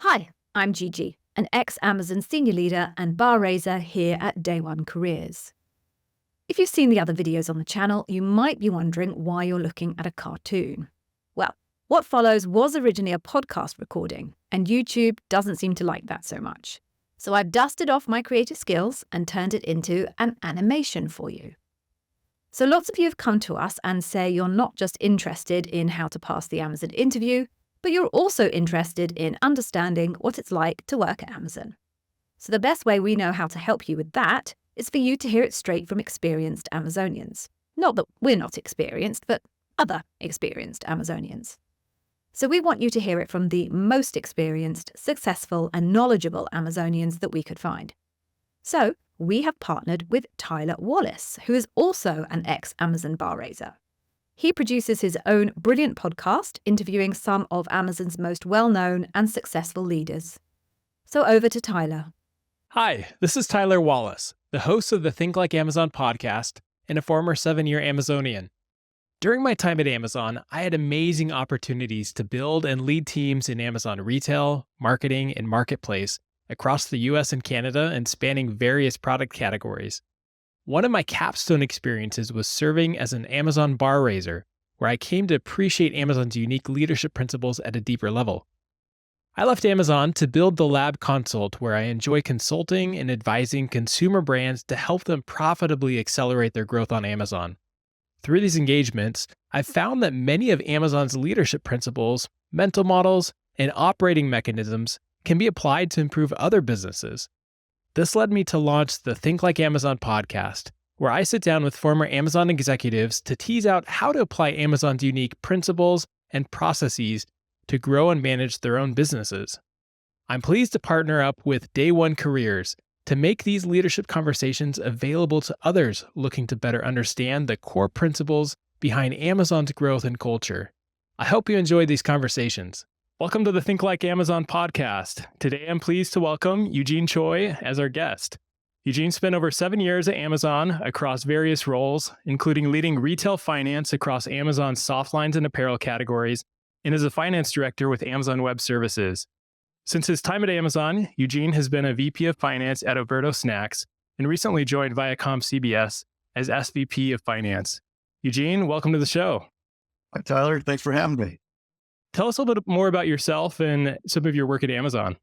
Hi, I'm Gigi, an ex-Amazon senior leader and bar raiser here at Day One Careers. If you've seen the other videos on the channel, you might be wondering why you're looking at a cartoon. Well, what follows was originally a podcast recording, and YouTube doesn't seem to like that so much. So I've dusted off my creative skills and turned it into an animation for you. So lots of you have come to us and say you're not just interested in how to pass the Amazon interview, but you're also interested in understanding what it's like to work at Amazon. So the best way we know how to help you with that is for you to hear it straight from experienced Amazonians. Not that we're not experienced, but other experienced Amazonians. So we want you to hear it from the most experienced, successful, and knowledgeable Amazonians that we could find. So we have partnered with Tyler Wallace, who is also an ex-Amazon bar raiser. He produces his own brilliant podcast, interviewing some of Amazon's most well-known and successful leaders. So over to Tyler. Hi, this is Tyler Wallace, the host of the Think Like Amazon podcast and a former 7-year Amazonian. During my time at Amazon, I had amazing opportunities to build and lead teams in Amazon retail, marketing, and marketplace across the US and Canada and spanning various product categories. One of my capstone experiences was serving as an Amazon bar raiser, where I came to appreciate Amazon's unique leadership principles at a deeper level. I left Amazon to build the Lab Consult, where I enjoy consulting and advising consumer brands to help them profitably accelerate their growth on Amazon. Through these engagements, I've found that many of Amazon's leadership principles, mental models, and operating mechanisms can be applied to improve other businesses. This led me to launch the Think Like Amazon podcast, where I sit down with former Amazon executives to tease out how to apply Amazon's unique principles and processes to grow and manage their own businesses. I'm pleased to partner up with Day One Careers to make these leadership conversations available to others looking to better understand the core principles behind Amazon's growth and culture. I hope you enjoyed these conversations. Welcome to the Think Like Amazon podcast. Today, I'm pleased to welcome Eugene Choy as our guest. Eugene spent over 7 years at Amazon across various roles, including leading retail finance across Amazon's softlines and apparel categories, and as a finance director with Amazon Web Services. Since his time at Amazon, Eugene has been a VP of Finance at Oberto Snacks and recently joined Viacom CBS as SVP of Finance. Eugene, welcome to the show. Hi, Tyler. Thanks for having me. Tell us a little bit more about yourself and some of your work at Amazon.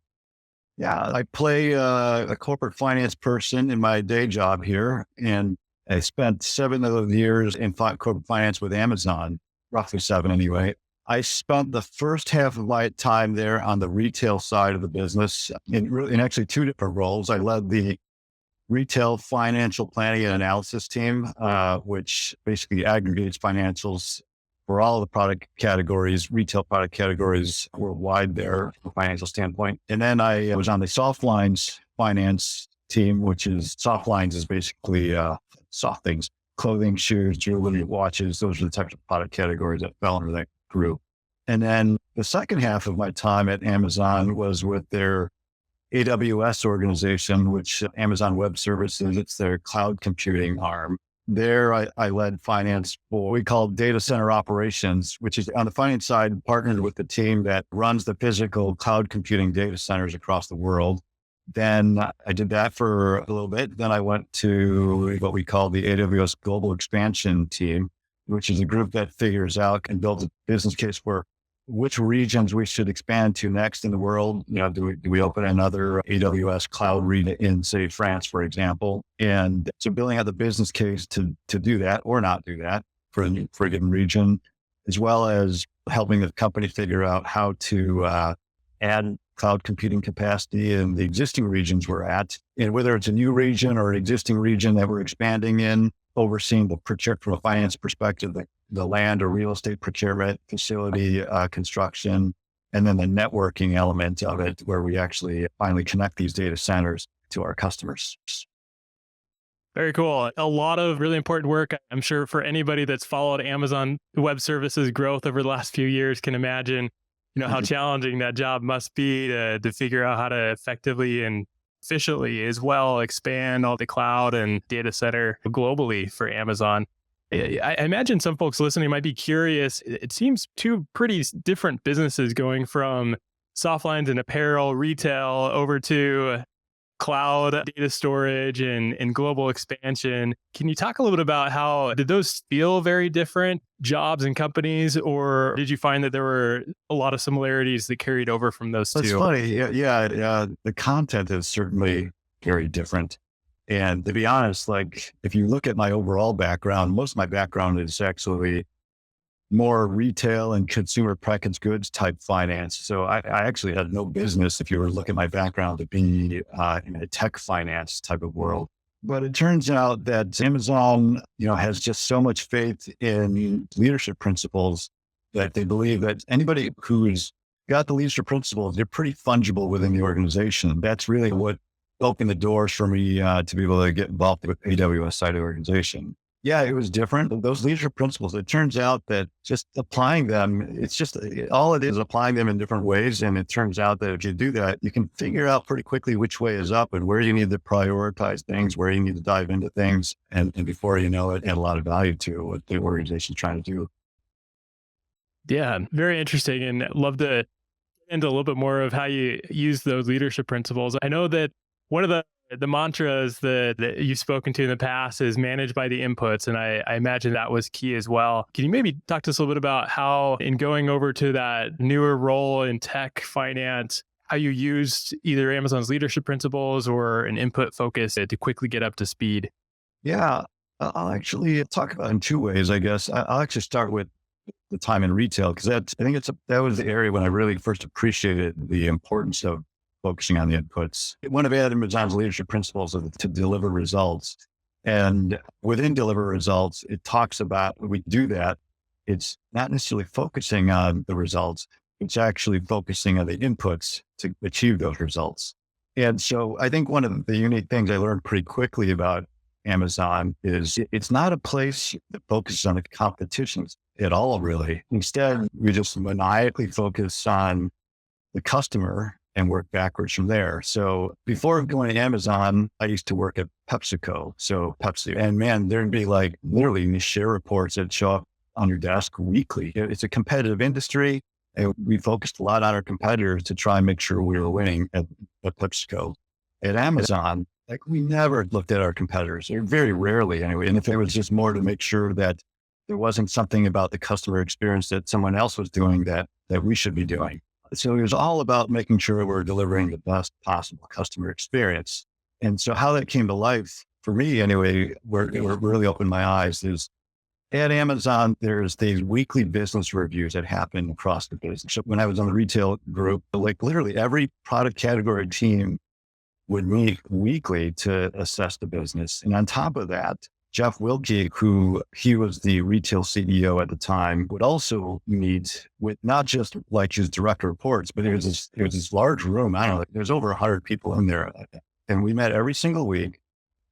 Yeah, I play a corporate finance person in my day job here, and I spent 7 of the years in corporate finance with Amazon, roughly 7 anyway. I spent the first half of my time there on the retail side of the business in actually 2 different roles. I led the retail financial planning and analysis team, which basically aggregates financials for all the product categories, retail product categories worldwide there from a financial standpoint. And then I was on the Softlines finance team, which is Softlines is basically soft things, clothing, shoes, jewelry, watches. Those are the types of product categories that fell under that group. And then the second half of my time at Amazon was with their AWS organization, which Amazon Web Services, it's their cloud computing arm. There, I led finance for what we call data center operations, which is on the finance side, partnered with the team that runs the physical cloud computing data centers across the world. Then I did that for a little bit. Then I went to what we call the AWS Global Expansion Team, which is a group that figures out and builds a business case for which regions we should expand to next in the world. You know, do we open another AWS cloud region in, say, France, for example? And so building out the business case to do that or not do that for a given region, as well as helping the company figure out how to add cloud computing capacity in the existing regions we're at. And whether it's a new region or an existing region that we're expanding in, overseeing the procurement from a finance perspective, the land or real estate procurement, facility construction, and then the networking element of it, where we actually finally connect these data centers to our customers. Very cool. A lot of really important work. I'm sure for anybody that's followed Amazon Web Services growth over the last few years can imagine, how challenging that job must be to figure out how to effectively and efficiently as well expand all the cloud and data center globally for Amazon. I imagine some folks listening might be curious. It seems 2 pretty different businesses going from soft lines and apparel, retail, over to cloud data storage and global expansion. Can you talk a little bit about how did those feel very different jobs and companies, or did you find that there were a lot of similarities that carried over from those That's two? funny. Yeah. The content is certainly very different. And to be honest, like if you look at my overall background, most of my background is actually more retail and consumer packaged goods type finance. So I actually had no business, if you were to look at my background, to be in a tech finance type of world. But it turns out that Amazon, has just so much faith in leadership principles that they believe that anybody who's got the leadership principles, they're pretty fungible within the organization. That's really what opened the doors for me to be able to get involved with AWS side of the organization. Yeah, it was different. Those leadership principles, it turns out that just applying them, it's just all it is applying them in different ways. And it turns out that if you do that, you can figure out pretty quickly which way is up and where you need to prioritize things, where you need to dive into things. And before you know it, add a lot of value to what the organization's trying to do. Yeah, very interesting. And love to get into a little bit more of how you use those leadership principles. I know that one of the mantras that you've spoken to in the past is managed by the inputs. And I imagine that was key as well. Can you maybe talk to us a little bit about how, in going over to that newer role in tech finance, how you used either Amazon's leadership principles or an input focus to quickly get up to speed? Yeah, I'll actually talk about it in two ways, I guess. I'll actually start with the time in retail, because that was the area when I really first appreciated the importance of focusing on the inputs. One of Amazon's leadership principles is to deliver results. And within deliver results, it talks about when we do that, it's not necessarily focusing on the results, it's actually focusing on the inputs to achieve those results. And so I think one of the unique things I learned pretty quickly about Amazon is it's not a place that focuses on the competitions at all, really. Instead, we just maniacally focus on the customer and work backwards from there. So before going to Amazon, I used to work at PepsiCo. So Pepsi, and man, there'd be like literally these share reports that show up on your desk weekly. It's a competitive industry. And we focused a lot on our competitors to try and make sure we were winning at PepsiCo. At Amazon, like we never looked at our competitors, or very rarely anyway. And if it was just more to make sure that there wasn't something about the customer experience that someone else was doing that we should be doing. So it was all about making sure we're delivering the best possible customer experience. And so how that came to life for me anyway, where it really opened my eyes is at Amazon, there's these weekly business reviews that happen across the business. So when I was on the retail group, like literally every product category team would meet weekly to assess the business. And on top of that, Jeff Wilkie, he was the retail CEO at the time, would also meet with not just like his direct reports, but there was this large room. I don't know, there's over 100 people in there. And we met every single week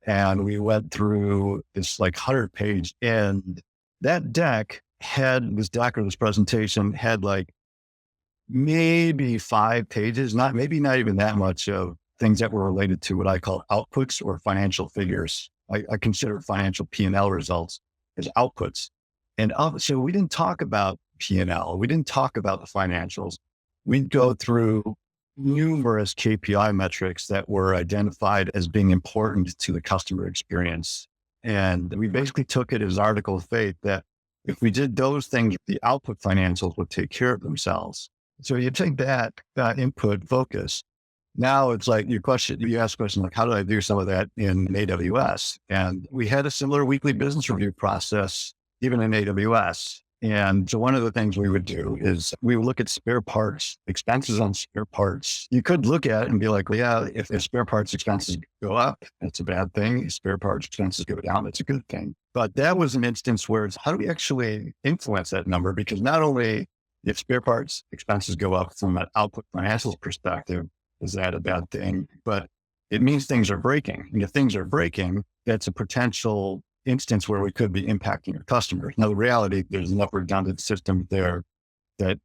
and we went through this like 100-page, and that deck had this presentation had like maybe 5 pages, not even that much of things that were related to what I call outputs or financial figures. I consider financial P&L results as outputs. And so we didn't talk about P&L. We didn't talk about the financials. We'd go through numerous KPI metrics that were identified as being important to the customer experience. And we basically took it as article of faith that if we did those things, the output financials would take care of themselves. So you take that input focus. Now it's like you ask the question, like, how do I do some of that in AWS? And we had a similar weekly business review process, even in AWS. And so one of the things we would do is we would look at spare parts, expenses on spare parts. You could look at it and be like, well, yeah, if spare parts expenses go up, that's a bad thing. If spare parts expenses go down, that's a good thing. But that was an instance where it's how do we actually influence that number? Because not only if spare parts expenses go up from an output financials perspective, is that a bad thing? But it means things are breaking. And if things are breaking, that's a potential instance where we could be impacting our customers. Now, the reality, there's enough redundant systems there that,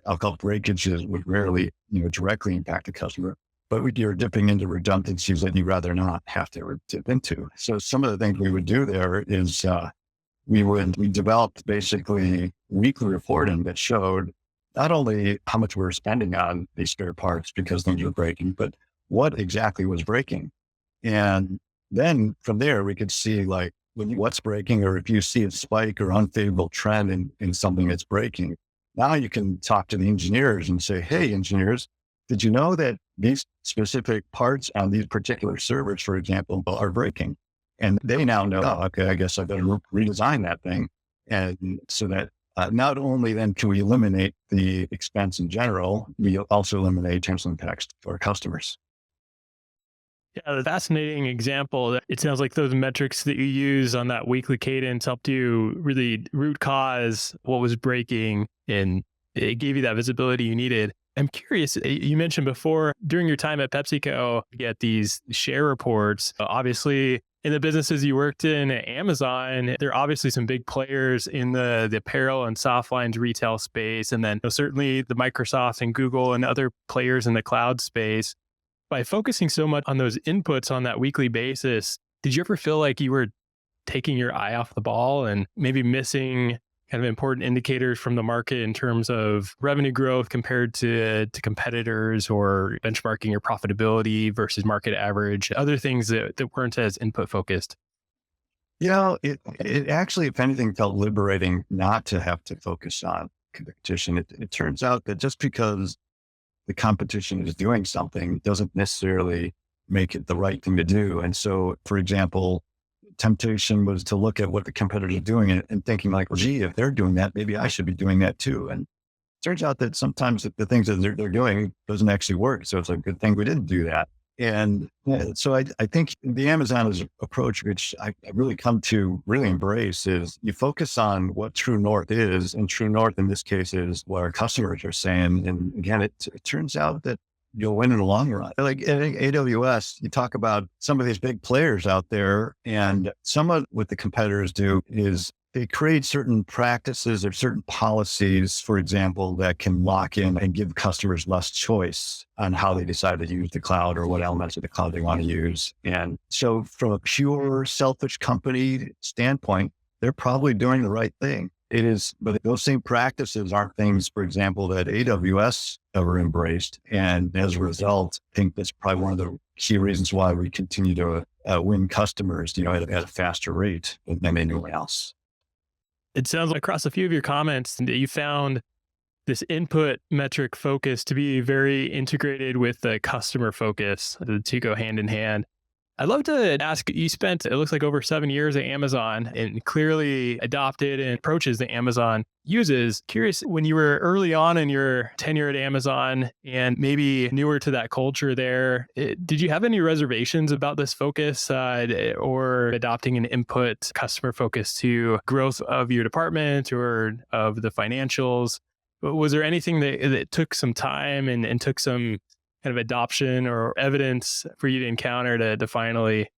I'll call breakages would rarely, directly impact the customer. But you're dipping into redundancies that you'd rather not have to dip into. So some of the things we would do there is we developed basically weekly reporting that showed not only how much we were spending on these spare parts because things were breaking, but what exactly was breaking. And then from there, we could see like what's breaking, or if you see a spike or unfavorable trend in something that's breaking. Now you can talk to the engineers and say, hey, engineers, did you know that these specific parts on these particular servers, for example, are breaking? And they now know, oh, okay, I guess I better redesign that thing. And so that not only then can we eliminate the expense in general, we also eliminate potential impacts for our customers. Yeah, a fascinating example. It sounds like those metrics that you use on that weekly cadence helped you really root cause what was breaking, and it gave you that visibility you needed. I'm curious, you mentioned before during your time at PepsiCo, you get these share reports. Obviously, in the businesses you worked in at Amazon, there are obviously some big players in the apparel and soft lines retail space. And then certainly the Microsoft and Google and other players in the cloud space. By focusing so much on those inputs on that weekly basis, did you ever feel like you were taking your eye off the ball and maybe missing kind of important indicators from the market in terms of revenue growth compared to competitors, or benchmarking your profitability versus market average, other things that weren't as input focused? It actually, if anything, felt liberating not to have to focus on competition. It turns out that just because the competition is doing something doesn't necessarily make it the right thing to do. And so, for example, temptation was to look at what the competitors are doing and thinking like, well, gee, if they're doing that, maybe I should be doing that too. And it turns out that sometimes the things that they're doing doesn't actually work. So it's a good thing we didn't do that. And so I think the Amazon approach, which I really come to really embrace, is you focus on what true north is. And true north in this case is what our customers are saying. And again, it turns out that you'll win in the long run. Like at AWS, you talk about some of these big players out there, and some of what the competitors do is they create certain practices or certain policies, for example, that can lock in and give customers less choice on how they decide to use the cloud or what elements of the cloud they want to use. And so from a pure selfish company standpoint, they're probably doing the right thing. It is, but those same practices aren't things, for example, that AWS ever embraced. And as a result, I think that's probably one of the key reasons why we continue to win customers, at a faster rate than anyone else. It sounds like across a few of your comments that you found this input metric focus to be very integrated with the customer focus. The two go hand in hand. I'd love to ask, you spent, it looks like over 7 years at Amazon and clearly adopted and approaches that Amazon uses. Curious, when you were early on in your tenure at Amazon and maybe newer to that culture there, did you have any reservations about this focus or adopting an input customer focus to growth of your department or of the financials? Was there anything that took some time and took some kind of adoption or evidence for you to encounter to finally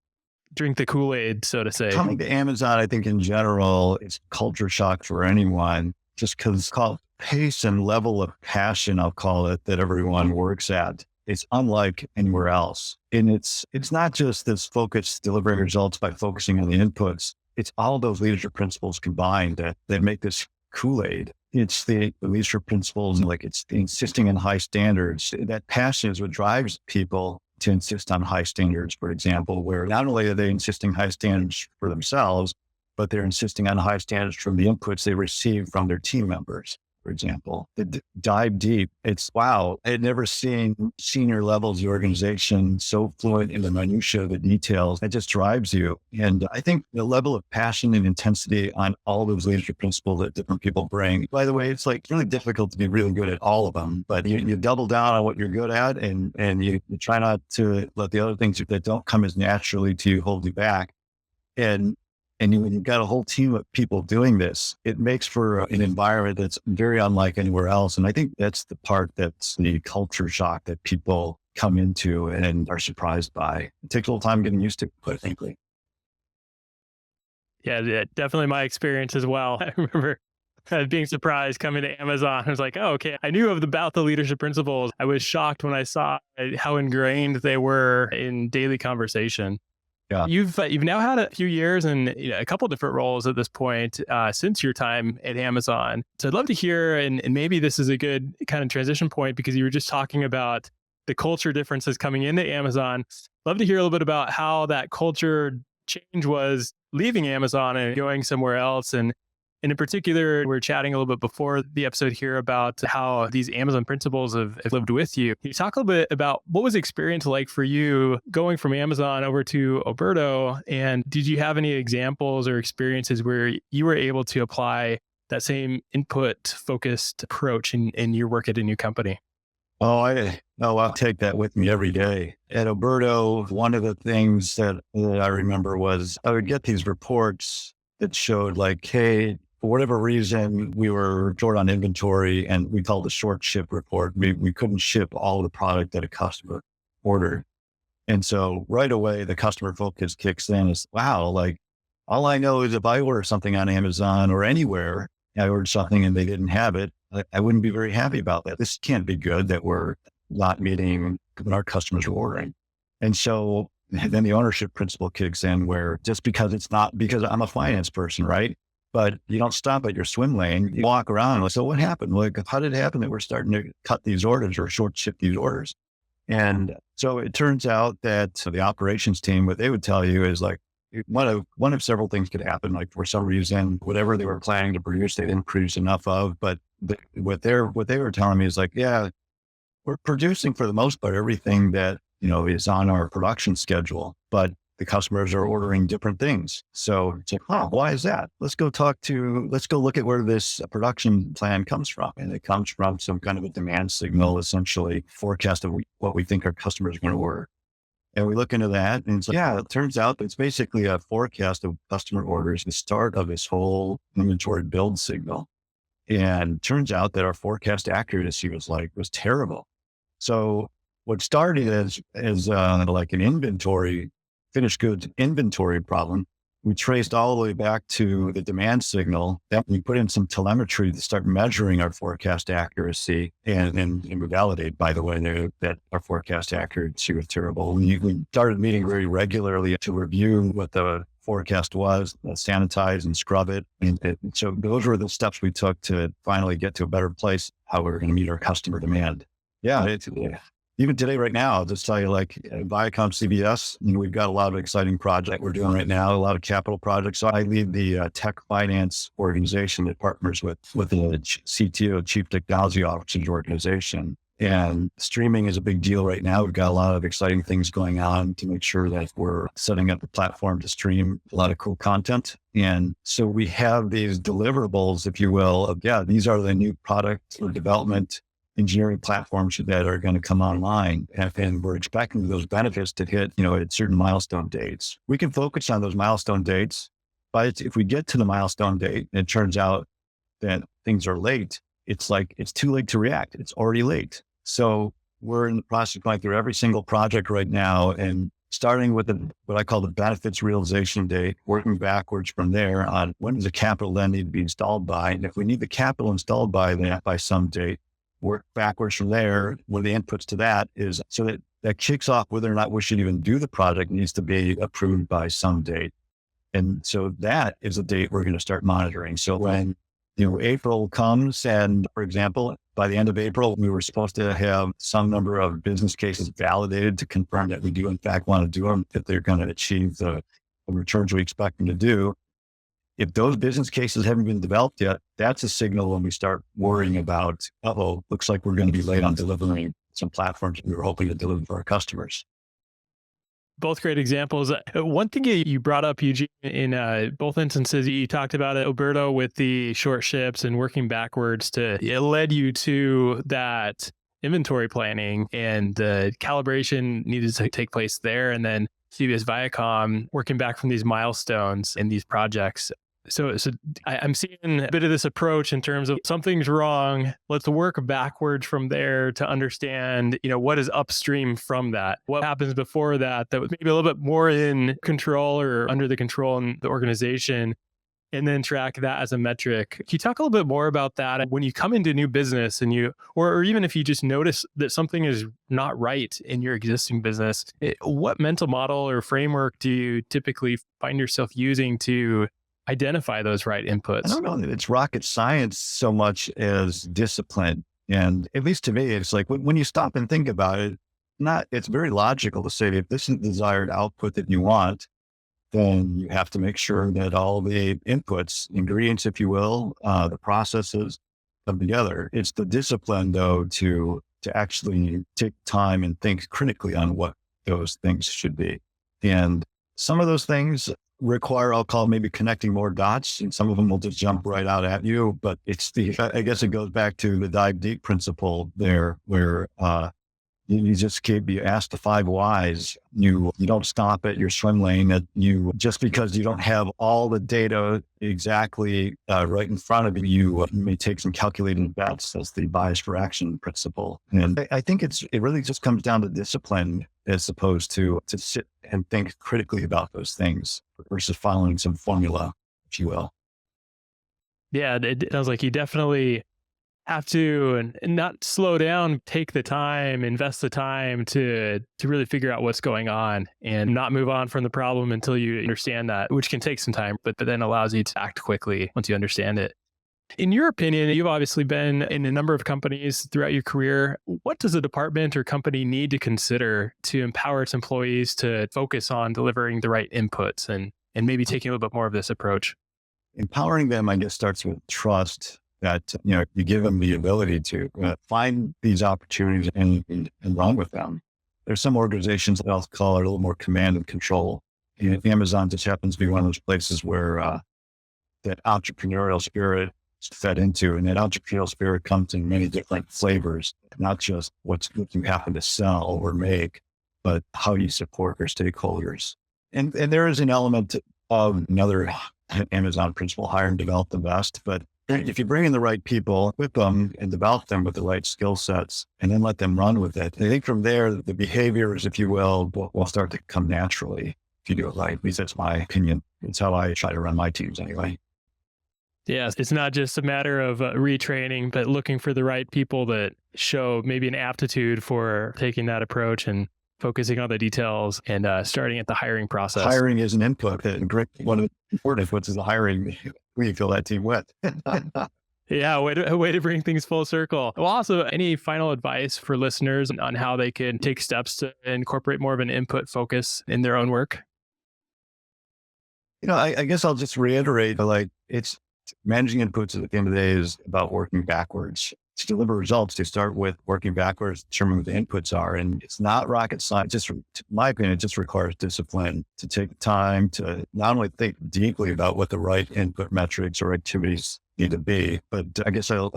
drink the Kool-Aid, so to say? Coming to Amazon, I think in general, it's culture shock for anyone, just because pace and level of passion, I'll call it, that everyone works at. It's unlike anywhere else. And it's not just this focus delivering results by focusing on the inputs. It's all those leadership principles combined that make this Kool-Aid. It's the leadership principles, like it's the insisting on high standards. That passion is what drives people to insist on high standards, for example, where not only are they insisting high standards for themselves, but they're insisting on high standards from the inputs they receive from their team members, for example. They dive deep. It's, wow, I had never seen senior levels of the organization so fluent in the minutiae of the details. It just drives you. And I think the level of passion and intensity on all those leadership principles that different people bring, by the way, it's like really difficult to be really good at all of them, but you double down on what you're good at and you try not to let the other things that don't come as naturally to you hold you back. And when you've got a whole team of people doing this, it makes for an environment that's very unlike anywhere else. And I think that's the part that's the culture shock that people come into and are surprised by. It takes a little time getting used to, quite frankly. Yeah, definitely my experience as well. I remember being surprised coming to Amazon. I was like, oh, okay. I knew about the leadership principles. I was shocked when I saw how ingrained they were in daily conversation. Yeah. You've now had a few years and a couple different roles at this point since your time at Amazon. So I'd love to hear, and maybe this is a good kind of transition point because you were just talking about the culture differences coming into Amazon. Love to hear a little bit about how that culture change was leaving Amazon and going somewhere else. And in particular, we were chatting a little bit before the episode here about how these Amazon principles have lived with you. Can you talk a little bit about what was the experience like for you going from Amazon over to Oberto? And did you have any examples or experiences where you were able to apply that same input-focused approach in your work at a new company? I'll take that with me every day. At Oberto, one of the things that I remember was I would get these reports that showed like, hey, for whatever reason, we were short on inventory, and we called the short ship report. We couldn't ship all of the product that a customer ordered. And so right away, the customer focus kicks in. Is, wow, like all I know is if I order something on Amazon or anywhere, I ordered something and they didn't have it, I wouldn't be very happy about that. This can't be good that we're not meeting what our customers are ordering. And so then the ownership principle kicks in, where just because it's not, because I'm a finance person, right? But you don't stop at your swim lane. You walk around. Like, so what happened? Like, how did it happen that we're starting to cut these orders or short ship these orders? And so it turns out that the operations team, what they would tell you is like, one of several things could happen. Like for some reason, whatever they were planning to produce, they didn't produce enough of. But what they were telling me is like, yeah, we're producing for the most part everything that is on our production schedule, but the customers are ordering different things. So it's like, why is that? Let's go look at where this production plan comes from. And it comes from some kind of a demand signal, essentially forecast of what we think our customers are going to order. And we look into that, and it's like, yeah, it turns out that it's basically a forecast of customer orders, the start of this whole inventory build signal. And it turns out that our forecast accuracy was terrible. So what started as like an finished goods inventory problem, we traced all the way back to the demand signal. Then we put in some telemetry to start measuring our forecast accuracy, and we validate, by the way, that our forecast accuracy was terrible. We started meeting very regularly to review what the forecast was, sanitize and scrub it. And so those were the steps we took to finally get to a better place, how we were going to meet our customer demand. Yeah, even today, right now, I'll just tell you, like Viacom CBS, we've got a lot of exciting projects we're doing right now, a lot of capital projects. So I lead the tech finance organization that partners with the CTO, Chief Technology Officer's organization. And streaming is a big deal right now. We've got a lot of exciting things going on to make sure that we're setting up a platform to stream a lot of cool content. And so we have these deliverables, if you will, of, these are the new product or development engineering platforms that are going to come online. And we're expecting those benefits to hit, at certain milestone dates. We can focus on those milestone dates, but if we get to the milestone date and it turns out that things are late, it's like, it's too late to react. It's already late. So we're in the process of going through every single project right now and starting with what I call the benefits realization date, working backwards from there on when does the capital then need to be installed by. And if we need the capital installed by some date, work backwards from there, where the inputs to that is, so that kicks off whether or not we should even do the project needs to be approved by some date. And so that is a date we're going to start monitoring. So when, April comes, and for example, by the end of April, we were supposed to have some number of business cases validated to confirm that we do in fact want to do them, if they're going to achieve the returns we expect them to do. If those business cases haven't been developed yet, that's a signal when we start worrying about, looks like we're going to be late on delivering some platforms we were hoping to deliver for our customers. Both great examples. One thing you brought up, Eugene, in both instances, you talked about it, Oberto, with the short ships and working backwards it led you to that inventory planning, and the calibration needed to take place there. And then CBS Viacom working back from these milestones in these projects. So I'm seeing a bit of this approach in terms of something's wrong. Let's work backwards from there to understand, what is upstream from that. What happens before that was maybe a little bit more in control or under the control in the organization. and then track that as a metric. Can you talk a little bit more about that when you come into new business and or even if you just notice that something is not right in your existing business, what mental model or framework do you typically find yourself using to identify those right I inputs? don't know that it's rocket science so much as discipline. And at least to me, it's like when you stop and think about it, it's very logical to say if this is the desired output that you want, then you have to make sure that all the inputs, ingredients, if you will, the processes come together. It's the discipline though to actually take time and think critically on what those things should be. And some of those things require, I'll call maybe connecting more dots, and some of them will just jump right out at you. But I guess it goes back to the dive deep principle there, where you just keep, you ask the 5 whys. You don't stop at your swim lane. That just because you don't have all the data exactly right in front of you, you may take some calculated bets. That's the bias for action principle. And I think it really just comes down to discipline as opposed to sit and think critically about those things versus following some formula, if you will. Yeah, it sounds like you definitely have to and not slow down, take the time, invest the time to really figure out what's going on and not move on from the problem until you understand that, which can take some time, but then allows you to act quickly once you understand it. In your opinion, you've obviously been in a number of companies throughout your career. What does a department or company need to consider to empower its employees to focus on delivering the right inputs and maybe taking a little bit more of this approach? Empowering them, I guess, starts with trust. That, you give them the ability to find these opportunities and run with them. There's some organizations that I'll call it a little more command and control. And Amazon just happens to be one of those places where that entrepreneurial spirit is fed into. And that entrepreneurial spirit comes in many different flavors, not just what you happen to sell or make, but how you support your stakeholders. And there is an element of another Amazon principle, hire and develop the best. But if you bring in the right people, equip them and develop them with the right skill sets and then let them run with it, I think from there, the behaviors, if you will start to come naturally if you do it right. At least that's my opinion. It's how I try to run my teams anyway. Yes, it's not just a matter of retraining, but looking for the right people that show maybe an aptitude for taking that approach and focusing on the details and starting at the hiring process. Hiring is an input. One of the important inputs is the hiring. Who you fill that team with. Yeah, way to bring things full circle. Well, also, any final advice for listeners on how they can take steps to incorporate more of an input focus in their own work? I guess I'll just reiterate, it's managing inputs at the end of the day is about working backwards. To deliver results, to start with working backwards, determine what the inputs are. And it's not rocket science. Just, in my opinion, it just requires discipline to take the time to not only think deeply about what the right input metrics or activities need to be, but I guess I'll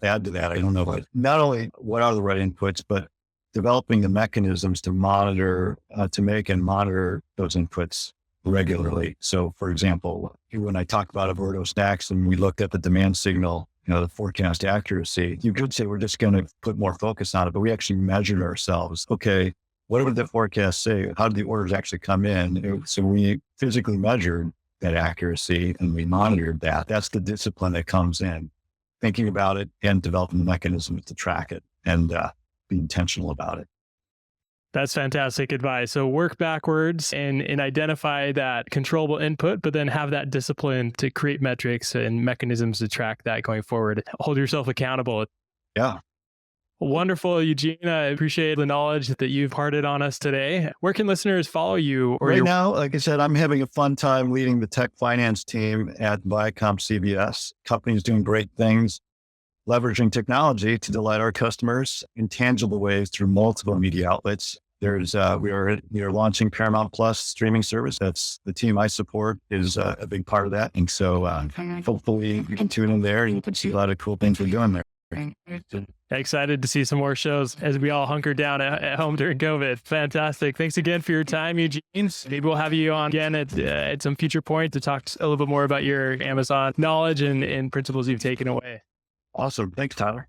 add to that. I don't know, not only what are the right inputs, but developing the mechanisms to monitor, to make and monitor those inputs regularly. So for example, when I talk about Averto stacks and we looked at the demand signal, the forecast accuracy, you could say we're just going to put more focus on it, but we actually measured ourselves. Okay, what did the forecast say? How did the orders actually come in? So we physically measured that accuracy and we monitored that. That's the discipline that comes in, thinking about it and developing the mechanisms to track it and be intentional about it. That's fantastic advice. So work backwards and identify that controllable input, but then have that discipline to create metrics and mechanisms to track that going forward. Hold yourself accountable. Yeah. Wonderful, Eugene. I appreciate the knowledge that you've imparted on us today. Where can listeners follow you? Right now, like I said, I'm having a fun time leading the tech finance team at Viacom CBS. Company's doing great things, leveraging technology to delight our customers in tangible ways through multiple media outlets. We are launching Paramount Plus streaming service. That's the team I support is a big part of that. And so hopefully you can tune in there and you can see a lot of cool things we're doing there. Excited to see some more shows as we all hunker down at home during COVID. Fantastic. Thanks again for your time, Eugene. Maybe we'll have you on again at some future point to talk a little bit more about your Amazon knowledge and principles you've taken away. Awesome. Thanks, Tyler.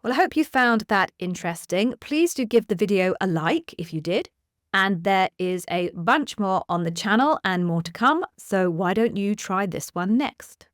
Well, I hope you found that interesting. Please do give the video a like if you did. And there is a bunch more on the channel and more to come, so why don't you try this one next?